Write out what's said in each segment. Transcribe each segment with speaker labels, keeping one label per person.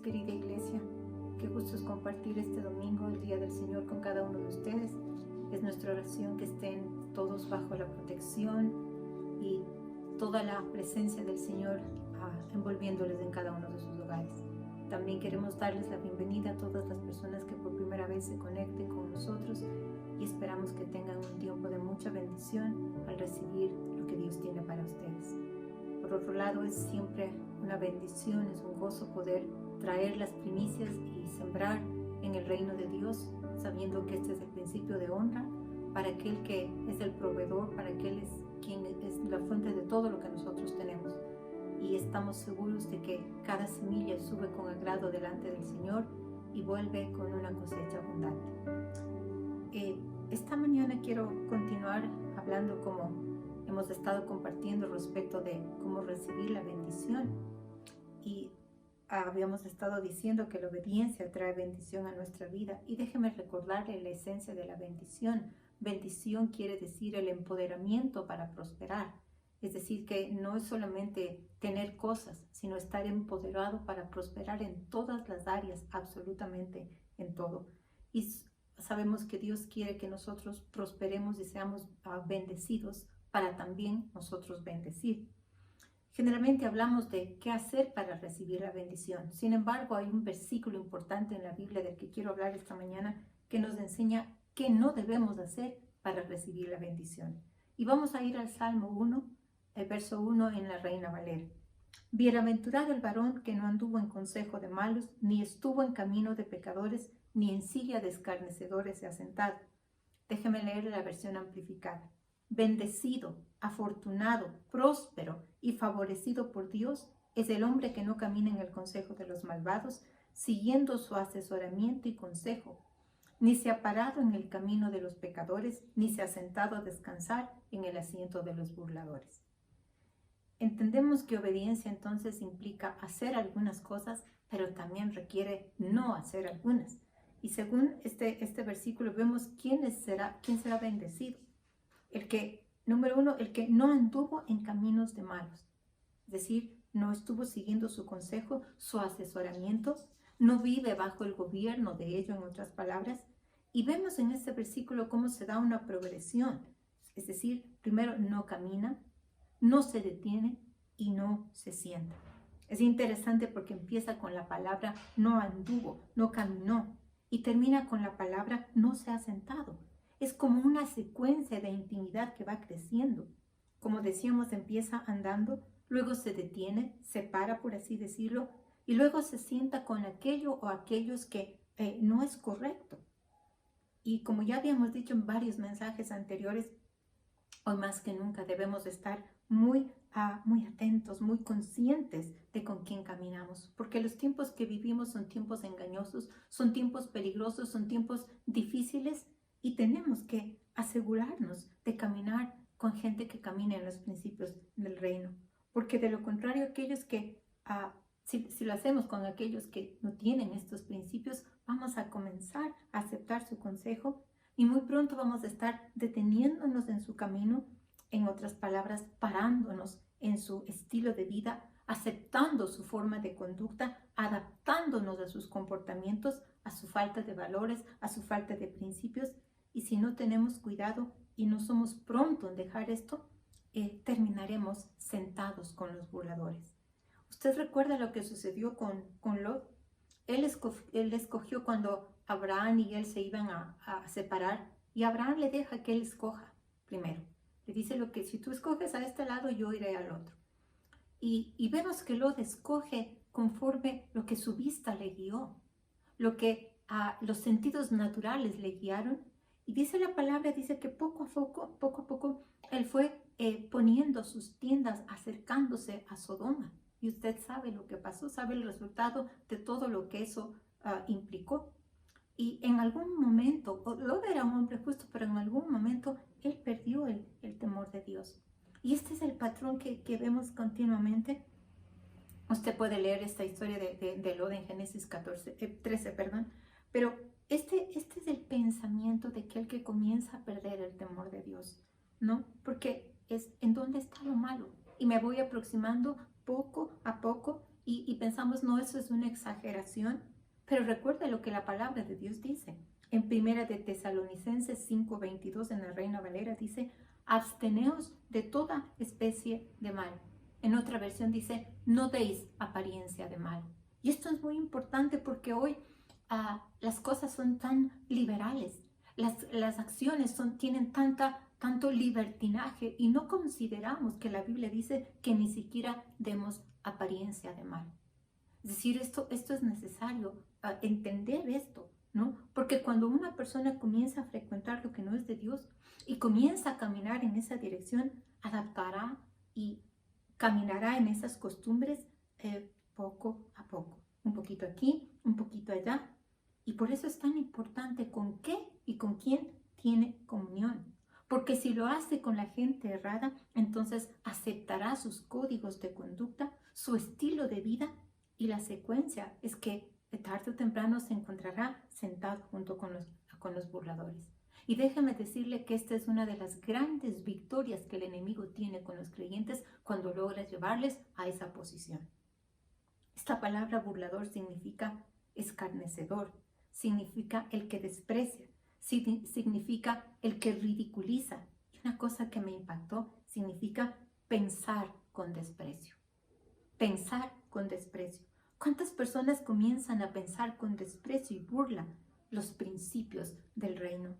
Speaker 1: querida iglesia. Qué gusto es compartir este domingo, el Día del Señor, con cada uno de ustedes. Es nuestra oración que estén todos bajo la protección y toda la presencia del Señor envolviéndoles en cada uno de sus hogares. También queremos darles la bienvenida a todas las personas que por primera vez se conecten con nosotros y esperamos que tengan un tiempo de mucha bendición al recibir lo que Dios tiene para ustedes. Por otro lado, es siempre una bendición, es un gozo poder traer las primicias y sembrar en el reino de Dios, sabiendo que este es el principio de honra para aquel que es el proveedor, para aquel es quien es la fuente de todo lo que nosotros tenemos. Y estamos seguros de que cada semilla sube con agrado delante del Señor y vuelve con una cosecha abundante. Esta mañana quiero continuar hablando como hemos estado compartiendo respecto de cómo recibir la bendición. Y habíamos estado diciendo que la obediencia trae bendición a nuestra vida. Y déjeme recordarle la esencia de la bendición. Bendición quiere decir el empoderamiento para prosperar. Es decir, que no es solamente tener cosas, sino estar empoderado para prosperar en todas las áreas, absolutamente en todo. Y sabemos que Dios quiere que nosotros prosperemos y seamos bendecidos para también nosotros bendecir. Generalmente hablamos de qué hacer para recibir la bendición. Sin embargo, hay un versículo importante en la Biblia del que quiero hablar esta mañana que nos enseña qué no debemos hacer para recibir la bendición. Y vamos a ir al Salmo 1, el verso 1 en la Reina Valera. Bienaventurado el varón que no anduvo en consejo de malos, ni estuvo en camino de pecadores, ni en silla de escarnecedores se ha sentado. Déjeme leer la versión amplificada. Bendecido, afortunado, próspero y favorecido por Dios es el hombre que no camina en el consejo de los malvados, siguiendo su asesoramiento y consejo, ni se ha parado en el camino de los pecadores, ni se ha sentado a descansar en el asiento de los burladores. Entendemos que obediencia entonces implica hacer algunas cosas, pero también requiere no hacer algunas. Y según este versículo vemos quién será bendecido. Número 1, el que no anduvo en caminos de malos. Es decir, no estuvo siguiendo su consejo, su asesoramiento, no vive bajo el gobierno de ello, en otras palabras. Y vemos en este versículo cómo se da una progresión. Es decir, primero no camina, no se detiene y no se sienta. Es interesante porque empieza con la palabra no anduvo, no caminó, y termina con la palabra no se ha sentado. Es como una secuencia de intimidad que va creciendo. Como decíamos, empieza andando, luego se detiene, se para, por así decirlo, y luego se sienta con aquello o aquellos que no es correcto. Y como ya habíamos dicho en varios mensajes anteriores, hoy más que nunca debemos estar muy atentos, muy conscientes de con quién caminamos, porque los tiempos que vivimos son tiempos engañosos, son tiempos peligrosos, son tiempos difíciles y tenemos que asegurarnos de caminar con gente que camine en los principios del reino, porque de lo contrario aquellos que, si lo hacemos con aquellos que no tienen estos principios, vamos a comenzar a aceptar su consejo y muy pronto vamos a estar deteniéndonos en su camino. En otras palabras, parándonos en su estilo de vida, aceptando su forma de conducta, adaptándonos a sus comportamientos, a su falta de valores, a su falta de principios. Y si no tenemos cuidado y no somos prontos en dejar esto, terminaremos sentados con los burladores. ¿Usted recuerda lo que sucedió con Lot? Él escogió cuando Abraham y él se iban a separar, y Abraham le deja que él escoja primero. Le dice lo que si tú escoges a este lado, yo iré al otro. Y vemos que Lot escoge conforme lo que su vista le guió, lo que los sentidos naturales le guiaron. Y dice la palabra, dice que poco a poco, él fue poniendo sus tiendas, acercándose a Sodoma. Y usted sabe lo que pasó, sabe el resultado de todo lo que eso implicó. Y en algún momento, Lot era un hombre justo, pero en algún momento él perdió el temor de Dios. Y este es el patrón que vemos continuamente. Usted puede leer esta historia de Lot en Génesis 13, pero este es el pensamiento de aquel que comienza a perder el temor de Dios, ¿no? Porque es en dónde está lo malo. Y me voy aproximando poco a poco y pensamos, no, eso es una exageración, pero recuerda lo que la palabra de Dios dice. En Primera de Tesalonicenses 5:22 en la Reina Valera dice, absteneos de toda especie de mal. En otra versión dice, no deis apariencia de mal. Y esto es muy importante porque hoy las cosas son tan liberales, las acciones tienen tanto libertinaje y no consideramos que la Biblia dice que ni siquiera demos apariencia de mal. Es decir, esto es necesario entender esto, ¿no? Porque cuando una persona comienza a frecuentar lo que no es de Dios y comienza a caminar en esa dirección, adaptará y caminará en esas costumbres poco a poco. Un poquito aquí, un poquito allá. Y por eso es tan importante con qué y con quién tiene comunión. Porque si lo hace con la gente errada, entonces aceptará sus códigos de conducta, su estilo de vida, y la secuencia es que tarde o temprano se encontrará sentado junto con los burladores. Y déjeme decirle que esta es una de las grandes victorias que el enemigo tiene con los creyentes cuando logra llevarles a esa posición. Esta palabra burlador significa escarnecedor, significa el que desprecia, significa el que ridiculiza. Y una cosa que me impactó significa pensar con desprecio. Pensar con desprecio. ¿Cuántas personas comienzan a pensar con desprecio y burla los principios del reino?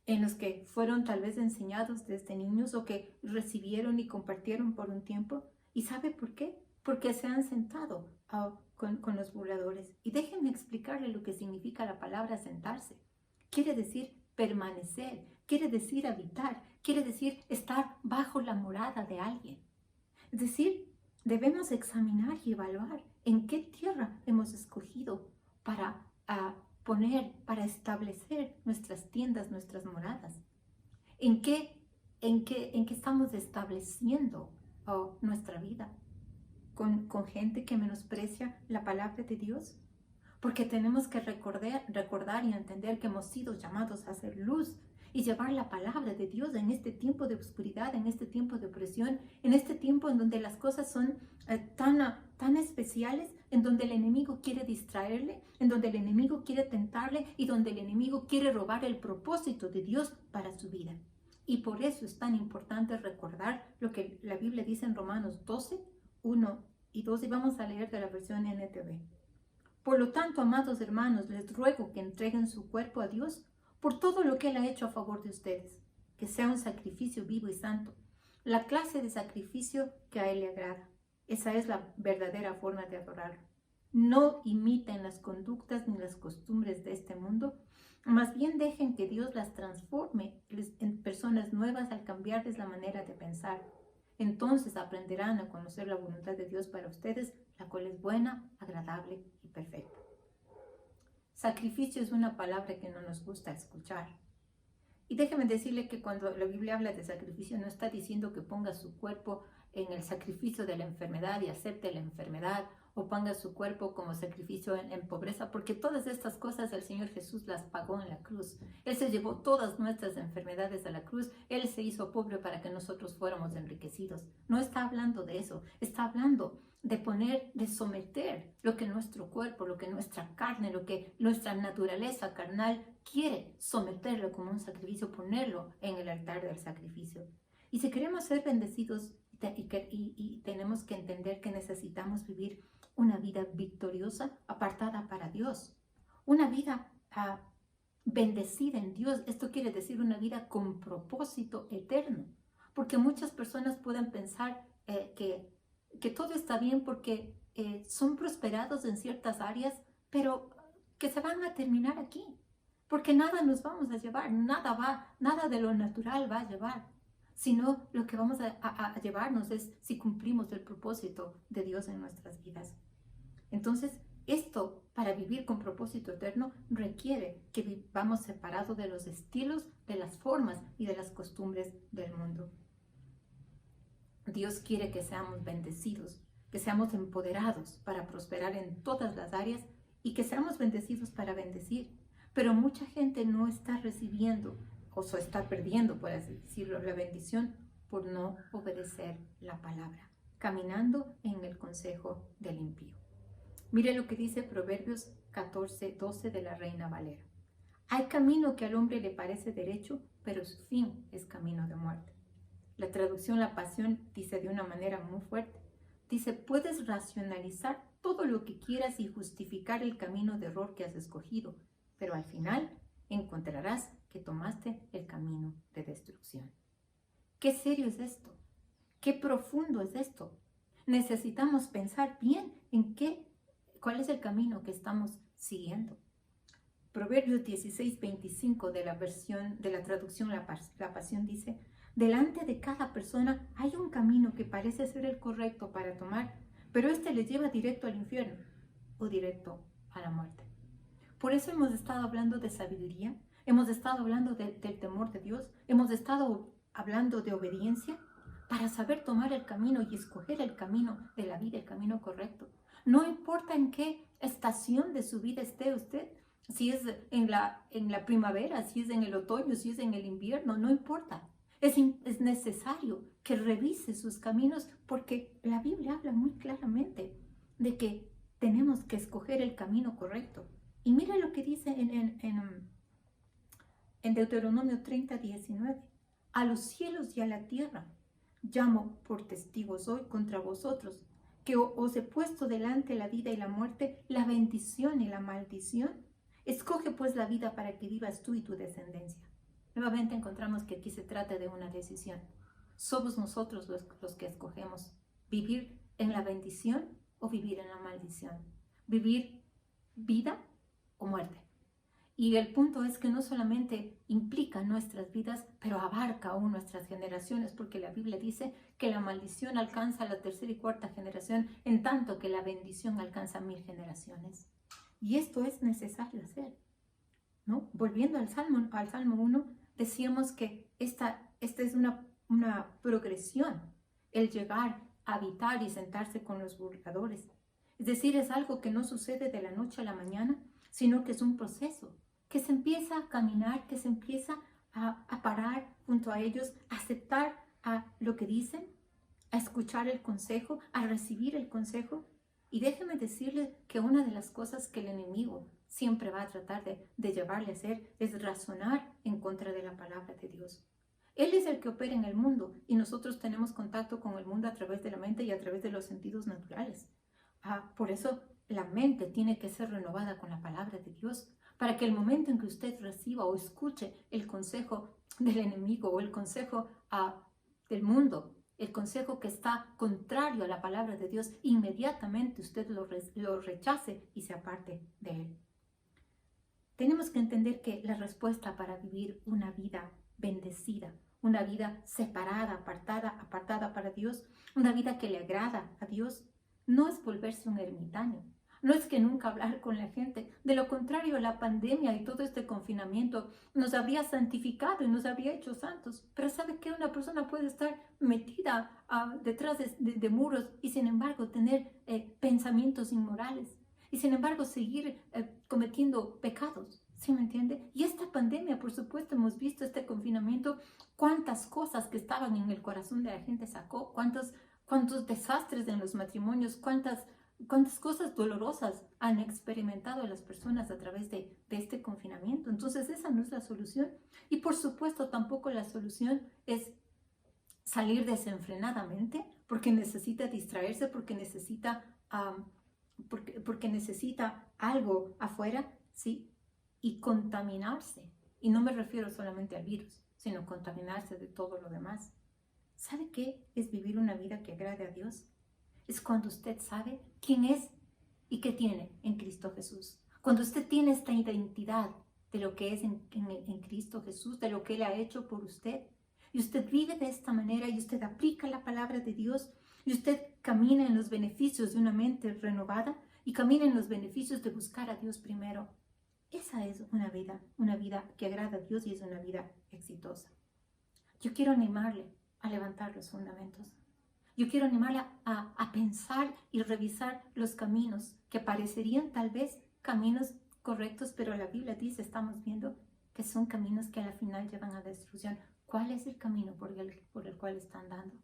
Speaker 1: En los que fueron tal vez enseñados desde niños o que recibieron y compartieron por un tiempo. ¿Y sabe por qué? Porque se han sentado con los burladores. Y déjenme explicarle lo que significa la palabra sentarse. Quiere decir permanecer, quiere decir habitar, quiere decir estar bajo la morada de alguien. Es decir, debemos examinar y evaluar en qué tierra hemos escogido para para establecer nuestras tiendas, nuestras moradas. ¿En qué estamos estableciendo nuestra vida? ¿Con gente que menosprecia la palabra de Dios? Porque tenemos que recordar y entender que hemos sido llamados a hacer luz y llevar la palabra de Dios en este tiempo de oscuridad, en este tiempo de opresión, en este tiempo en donde las cosas son tan especiales, en donde el enemigo quiere distraerle, en donde el enemigo quiere tentarle y donde el enemigo quiere robar el propósito de Dios para su vida. Y por eso es tan importante recordar lo que la Biblia dice en Romanos 12, 1 y 2, y vamos a leer de la versión NTV. Por lo tanto, amados hermanos, les ruego que entreguen su cuerpo a Dios por todo lo que Él ha hecho a favor de ustedes, que sea un sacrificio vivo y santo, la clase de sacrificio que a Él le agrada. Esa es la verdadera forma de adorarlo. No imiten las conductas ni las costumbres de este mundo, más bien dejen que Dios las transforme en personas nuevas al cambiarles la manera de pensar. Entonces aprenderán a conocer la voluntad de Dios para ustedes, la cual es buena, agradable y perfecta. Sacrificio es una palabra que no nos gusta escuchar. Y déjeme decirle que cuando la Biblia habla de sacrificio no está diciendo que ponga su cuerpo en el sacrificio de la enfermedad y acepte la enfermedad, o ponga su cuerpo como sacrificio en pobreza, porque todas estas cosas el Señor Jesús las pagó en la cruz. Él se llevó todas nuestras enfermedades a la cruz. Él se hizo pobre para que nosotros fuéramos enriquecidos. No está hablando de eso, está hablando de someter lo que nuestro cuerpo, lo que nuestra carne, lo que nuestra naturaleza carnal quiere, someterlo como un sacrificio, ponerlo en el altar del sacrificio. Y si queremos ser bendecidos y tenemos que entender que necesitamos vivir una vida victoriosa, apartada para Dios, una vida bendecida en Dios. Esto quiere decir una vida con propósito eterno, porque muchas personas pueden pensar que todo está bien porque son prosperados en ciertas áreas, pero que se van a terminar aquí, porque nada nos vamos a llevar, nada de lo natural va a llevar, sino lo que vamos a llevarnos es si cumplimos el propósito de Dios en nuestras vidas. Entonces, esto, para vivir con propósito eterno, requiere que vivamos separados de los estilos, de las formas y de las costumbres del mundo. Dios quiere que seamos bendecidos, que seamos empoderados para prosperar en todas las áreas y que seamos bendecidos para bendecir. Pero mucha gente no está recibiendo o se está perdiendo, por así decirlo, la bendición por no obedecer la palabra, caminando en el consejo del impío. Mire lo que dice Proverbios 14:12 de la Reina Valera. Hay camino que al hombre le parece derecho, pero su fin es camino de muerte. La traducción La Pasión dice de una manera muy fuerte. Dice, puedes racionalizar todo lo que quieras y justificar el camino de error que has escogido, pero al final encontrarás que tomaste el camino de destrucción. ¿Qué serio es esto? ¿Qué profundo es esto? Necesitamos pensar bien en cuál es el camino que estamos siguiendo. Proverbios 16:25 de la traducción La Pasión dice, delante de cada persona hay un camino que parece ser el correcto para tomar, pero este le lleva directo al infierno o directo a la muerte. Por eso hemos estado hablando de sabiduría, hemos estado hablando del temor de Dios, hemos estado hablando de obediencia para saber tomar el camino y escoger el camino de la vida, el camino correcto. No importa en qué estación de su vida esté usted, si es en la primavera, si es en el otoño, si es en el invierno, no importa. Es necesario que revise sus caminos porque la Biblia habla muy claramente de que tenemos que escoger el camino correcto. Y mira lo que dice en Deuteronomio 30:19. A los cielos y a la tierra llamo por testigos hoy contra vosotros, que os he puesto delante la vida y la muerte, la bendición y la maldición. Escoge pues la vida para que vivas tú y tu descendencia. Nuevamente encontramos que aquí se trata de una decisión. Somos nosotros los que escogemos vivir en la bendición o vivir en la maldición. Vivir vida o muerte. Y el punto es que no solamente implica nuestras vidas, pero abarca aún nuestras generaciones, porque la Biblia dice que la maldición alcanza a la tercera y cuarta generación, en tanto que la bendición alcanza 1000 generaciones. Y esto es necesario hacer, ¿no? Volviendo al Salmo 1, decíamos que esta es una progresión, el llegar a habitar y sentarse con los burladores. Es decir, es algo que no sucede de la noche a la mañana, sino que es un proceso, que se empieza a caminar, que se empieza a parar junto a ellos, a aceptar a lo que dicen, a escuchar el consejo, a recibir el consejo. Y déjeme decirle que una de las cosas que el enemigo siempre va a tratar de llevarle a hacer es razonar en contra de la palabra de Dios. Él es el que opera en el mundo y nosotros tenemos contacto con el mundo a través de la mente y a través de los sentidos naturales. Por eso la mente tiene que ser renovada con la palabra de Dios, para que el momento en que usted reciba o escuche el consejo del enemigo o el consejo del mundo, el consejo que está contrario a la palabra de Dios, inmediatamente usted lo rechace y se aparte de él. Tenemos que entender que la respuesta para vivir una vida bendecida, una vida separada, apartada para Dios, una vida que le agrada a Dios, no es volverse un ermitaño. No es que nunca hablar con la gente. De lo contrario, la pandemia y todo este confinamiento nos habría santificado y nos habría hecho santos. Pero ¿sabe qué? Una persona puede estar metida detrás de muros y sin embargo tener pensamientos inmorales. Y sin embargo seguir cometiendo pecados. ¿Sí me entiende? Y esta pandemia, por supuesto, hemos visto este confinamiento, cuántas cosas que estaban en el corazón de la gente sacó, cuántos desastres en los matrimonios, cuántas cosas dolorosas han experimentado las personas a través de este confinamiento. Entonces esa no es la solución. Y por supuesto tampoco la solución es salir desenfrenadamente porque necesita distraerse, porque necesita algo afuera, ¿sí? Y contaminarse. Y no me refiero solamente al virus, sino contaminarse de todo lo demás. ¿Sabe qué es vivir una vida que agrade a Dios? Es cuando usted sabe quién es y qué tiene en Cristo Jesús. Cuando usted tiene esta identidad de lo que es en Cristo Jesús, de lo que Él ha hecho por usted, y usted vive de esta manera y usted aplica la palabra de Dios y usted camina en los beneficios de una mente renovada y camina en los beneficios de buscar a Dios primero. Esa es una vida que agrada a Dios y es una vida exitosa. Yo quiero animarle a levantar los fundamentos. Yo quiero animarla a pensar y revisar los caminos que parecerían tal vez caminos correctos, pero la Biblia dice, estamos viendo que son caminos que al final llevan a destrucción. ¿Cuál es el camino por el cual están dando?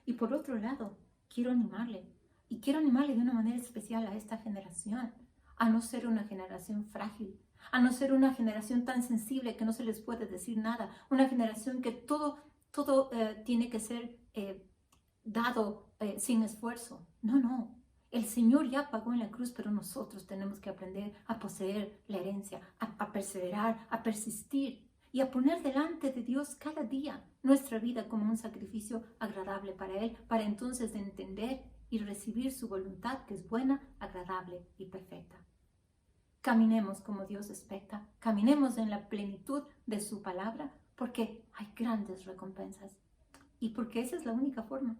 Speaker 1: Y por otro lado, quiero animarle Y quiero animarle de una manera especial a esta generación, a no ser una generación frágil, a no ser una generación tan sensible que no se les puede decir nada, una generación que todo tiene que ser dado sin esfuerzo. No, no. El Señor ya pagó en la cruz, pero nosotros tenemos que aprender a poseer la herencia, a perseverar, a persistir y a poner delante de Dios cada día nuestra vida como un sacrificio agradable para Él, para entonces entender y recibir su voluntad, que es buena, agradable y perfecta. Caminemos como Dios expecta, caminemos en la plenitud de su palabra, porque hay grandes recompensas y porque esa es la única forma.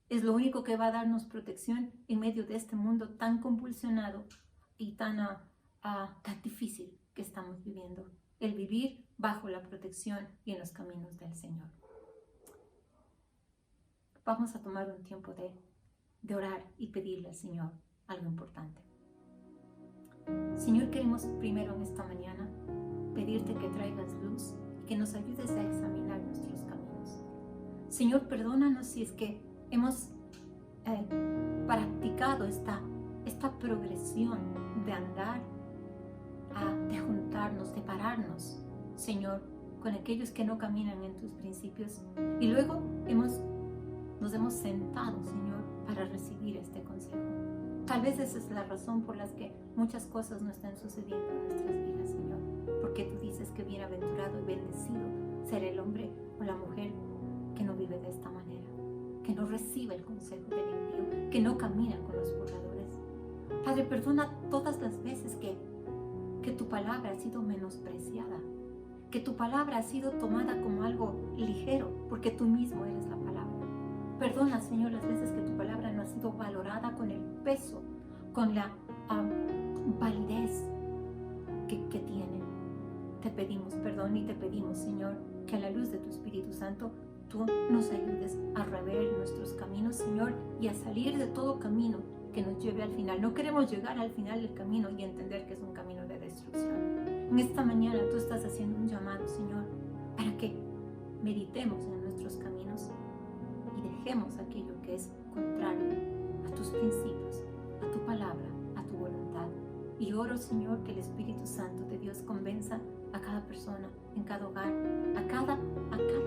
Speaker 1: Es lo único que va a darnos protección en medio de este mundo tan convulsionado y tan difícil que estamos viviendo. El vivir bajo la protección y en los caminos del Señor. Vamos a tomar un tiempo de orar y pedirle al Señor algo importante. Señor, queremos primero en esta mañana pedirte que traigas luz y que nos ayudes a examinar nuestros caminos. Señor, perdónanos si es que hemos practicado esta progresión de andar, de juntarnos, de pararnos, Señor, con aquellos que no caminan en tus principios. Y luego nos hemos sentado, Señor, para recibir este consejo. Tal vez esa es la razón por la que muchas cosas no están sucediendo en nuestras vidas, Señor. Porque tú dices que bienaventurado y bendecido será el hombre o la mujer que no vive de esta manera, que no recibe el consejo del impío, que no camina con los burladores. Padre, perdona todas las veces que tu palabra ha sido menospreciada, que tu palabra ha sido tomada como algo ligero, porque tú mismo eres la palabra. Perdona, Señor, las veces que tu palabra no ha sido valorada con el peso, con la validez que tiene. Te pedimos perdón y te pedimos, Señor, que a la luz de tu Espíritu Santo tú nos ayudes a rever nuestros caminos, Señor, y a salir de todo camino que nos lleve al final. No queremos llegar al final del camino y entender que es un camino de destrucción. En esta mañana tú estás haciendo un llamado, Señor, para que meditemos en nuestros caminos y dejemos aquello que es contrario a tus principios, a tu palabra, a tu voluntad. Y oro, Señor, que el Espíritu Santo de Dios convenza a cada persona, en cada hogar, a cada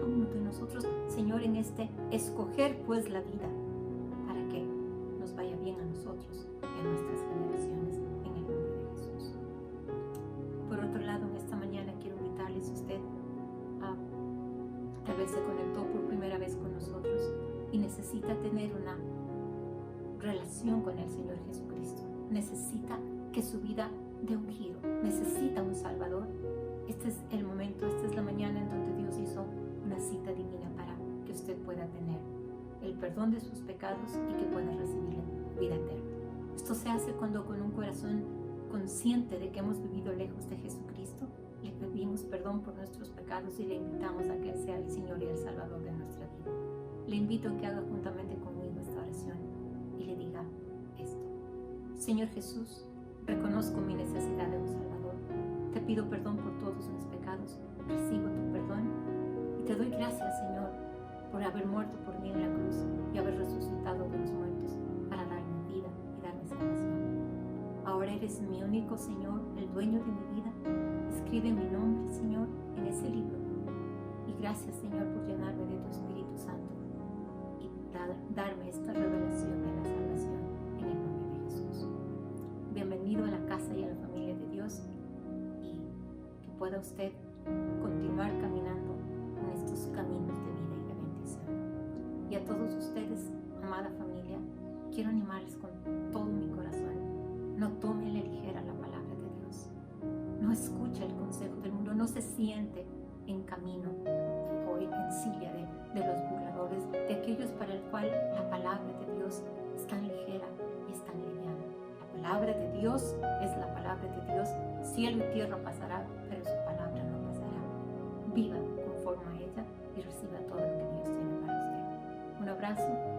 Speaker 1: uno de nosotros, Señor, en este escoger pues la vida, para que nos vaya bien a nosotros y a nuestras generaciones, en el nombre de Jesús. Por otro lado, en esta mañana quiero invitarles a usted tal vez se conectó por primera vez con nosotros y necesita tener una relación con el Señor Jesucristo. Necesita que su vida dé un giro, necesita un Salvador. Este es el momento, esta es la mañana en donde Dios hizo una cita divina para que usted pueda tener el perdón de sus pecados y que pueda recibir vida eterna. Esto se hace cuando con un corazón consciente de que hemos vivido lejos de Jesucristo, le pedimos perdón por nuestros pecados y le invitamos a que Él sea el Señor y el Salvador de nuestra vida. Le invito a que haga juntamente conmigo esta oración y le diga esto. Señor Jesús, reconozco mi necesidad de un Salvador. Te pido perdón por todos mis pecados. Recibo tu perdón y te doy gracias, Señor, por haber muerto por mí en la cruz y haber resucitado de los muertos para darme vida y darme salvación. Ahora eres mi único Señor, el dueño de mi vida. Escribe mi nombre, Señor, en ese libro. Y gracias, Señor, por llenarme de tu Espíritu Santo y darme esta revelación de la salvación en el nombre de Jesús. Bienvenido a la casa y a la familia de Dios y que pueda usted continuar caminando en estos caminos de vida y de bendición. Y a todos ustedes, amada familia, quiero animarles con todo mi corazón. No tome a la ligera la palabra de Dios. No escuche el consejo del mundo. No se siente en camino o en silla de los burladores, de aquellos para el cual la palabra de Dios es tan ligera y es tan liviana. La palabra de Dios es la palabra de Dios. Cielo y tierra pasará, pero su palabra no pasará. Viva conforme a ella y reciba todo lo que Dios tiene para usted. Un abrazo.